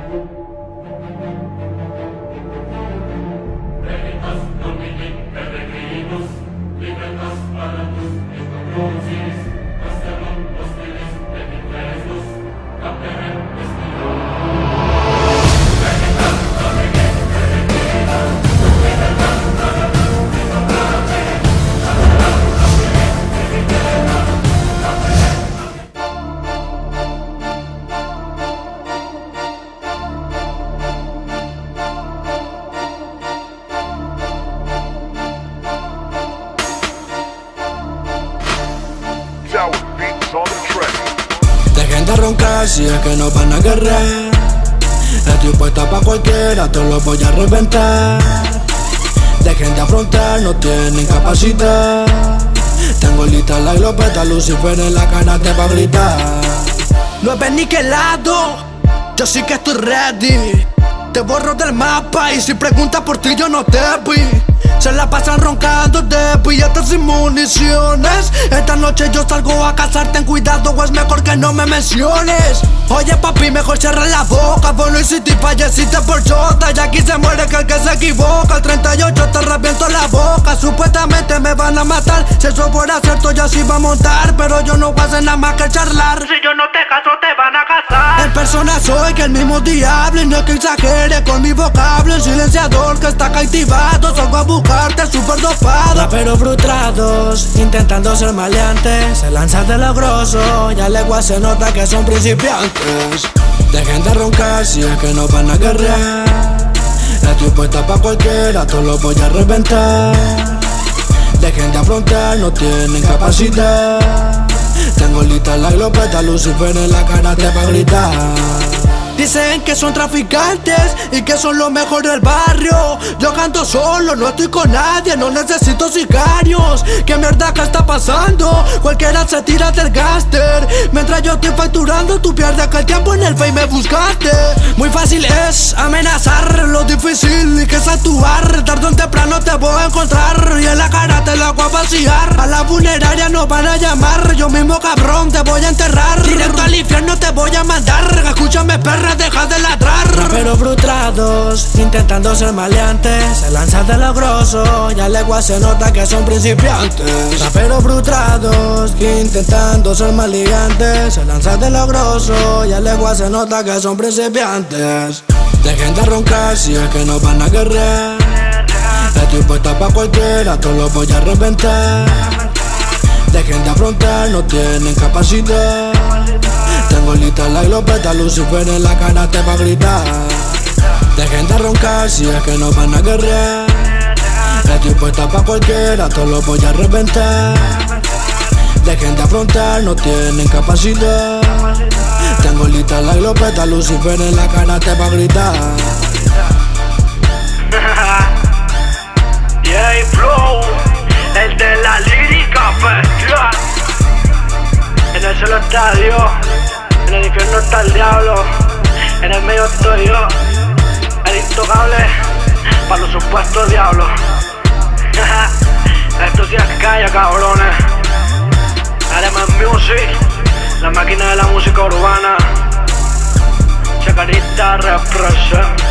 Veritas nomini peregrinus, libertas paratus est crucis, castellum hostilis et infestus, capere destino. Veritas nomini peregrinus, libertas paratus est crucis, castellum hostilis et infestus, capere. Dejen de roncar si es que no van a guerrear. Estoy puesta pa' cualquiera, te lo voy a reventar. Dejen de afrontar, no tienen capacidad. Tengo lista la glopeta, Lucifer en la cara te va a gritar. Lo he niquelado, yo sí que estoy ready. Te borro del mapa y si preguntas por ti yo no te vi. Se la pasan roncando de billetes sin municiones. Esta noche yo salgo a cazar, ten cuidado o es mejor que no me menciones. Oye papi, mejor cierra la boca. Vos no hiciste y falleciste por chota. Y aquí se muere que el que se equivoca. El 38 te reviento la boca. Supuestamente me van a matar. Si eso fuera cierto ya sí va a montar. Pero yo no voy a hacer nada más que charlar. Si yo no te caso te van a casar. En persona soy que el mismo diablo. Y no es que exagere con mi vocablo. El silenciador que está cautivado. Salgo a buscarte super dopado. Raperos frustrados, intentando ser maleantes. Se lanzan de lo grosso, ya legua se nota que son principiantes. Dejen de roncar si es que no van a guerrear. Estoy puesta pa' cualquiera, todo lo voy a reventar. Dejen de afrontar, no tienen capacidad. Tengo lista la glopeta, Lucifer en la cara te va a gritar. Dicen que son traficantes y que son los mejores del barrio. Yo canto solo, no estoy con nadie, no necesito sicarios. ¿Qué mierda que está pasando? Cualquiera se tira del gáster. Mientras yo estoy facturando, tú pierdes que el tiempo en el fame me buscaste. Muy fácil es amenazar, lo difícil que es actuar. Tarde o temprano te voy a encontrar y en la cara te la voy a vaciar. A la funeraria nos van a llamar, yo mismo cabrón te voy a enterrar. Directo al infierno te voy a mandar, escúchame perra, deja de ladrar. Raperos frustrados, intentando ser maleantes. Se lanzan de lo grosso, ya legua se nota que son principiantes. Raperos frustrados, intentando ser maleantes. Se lanzan de lo grosso, ya legua se nota que son principiantes. Dejen de roncar si es que no van a guerrear. Estoy puesta pa' cualquiera, todo lo voy a reventar. Dejen de afrontar, no tienen capacidad. Tengo lista la glopeta, Lucifer en la cara te va a gritar. Dejen de roncar si es que no van a guerrear. Estoy puesta pa' cualquiera, todo lo voy a reventar. Dejen de afrontar, no tienen capacidad. Tengo lista la glopeta, Lucifer en la cara te va a gritar. Yeah, flow, el de la lírica bestial. En el cielo está Dios, en el infierno está el diablo, en el medio estoy yo, el intocable, para los supuestos diablos. Esto sí es calle, cabrones. Alemán Music, la máquina de la música urbana. Chacarita represent.